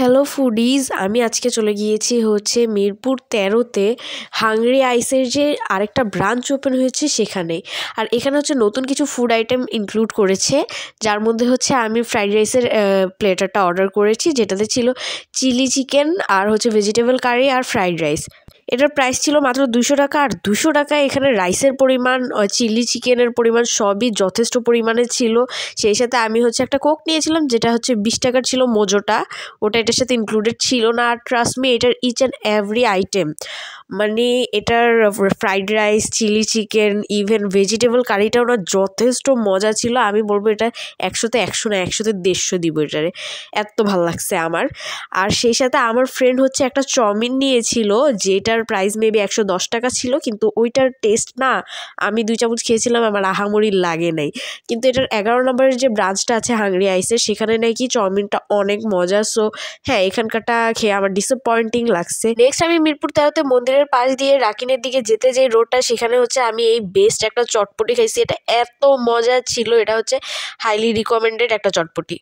Hello foodies, আমি আজকে চলে গিয়েছি মিরপুর 13-তে হাংরি আইসের যে আরেকটা ব্রাঞ্চ ওপেন হয়েছে সেখানে। আর এখানে নতুন কিছু ফুড আইটেম ইনক্লুড করেছে, যার মধ্যে আমি ফ্রাইড রাইসের প্লেটারটা অর্ডার করেছি, যেটাতে ছিল চিলি চিকেন আর ভেজিটেবল কারি আর ফ্রাইড রাইস। এটার প্রাইস ছিল মাত্র 200 টাকা। আর 200 টাকায় এখানে রাইসের পরিমাণ, চিলি চিকেনের পরিমাণ সবই যথেষ্ট পরিমাণে ছিল। সেই সাথে আমি একটা কোক নিয়েছিলাম, যেটা 20 টাকার ছিল মোজোটা, ওটা এটার সাথে ইনক্লুডেড ছিল না। আর ট্রাস্ট মি, এটার ইচ অ্যান্ড এভরি আইটেম, মানে এটার fried rice, chilli chicken, even vegetable কারিটাও না যথেষ্ট মজা ছিল। আমি বলবো এটা 100-তে 100 না, 100-তে 150 দিব এটারে, এত ভালো লাগছে আমার। আর সেই সাথে আমার ফ্রেন্ড একটা চাউমিন নিয়েছিল, যেটার প্রাইস মেবি 110 টাকা ছিল, কিন্তু ওইটার টেস্ট না, আমি 2 চামচ খেয়েছিলাম, আমার আহামরি লাগে নাই। কিন্তু এটার 11 নম্বরের যে ব্রাঞ্চটা আছে হাংরি আইসের, সেখানে নাকি চাউমিনটা অনেক মজা। সো হ্যাঁ, এখানকারটা খেয়ে আমার ডিসঅ্যাপয়েন্টিং লাগছে। নেক্সট আমি মিরপুর 13-তে মন্দিরের পাশ দিয়ে রাকিনের দিকে যেতে যে রোডটা, সেখানে আমি এই বেস্ট একটা চটপটি খাইছি। এটা এত মজা ছিল, এটা হাইলি রিকমেন্ডেড একটা চটপটি।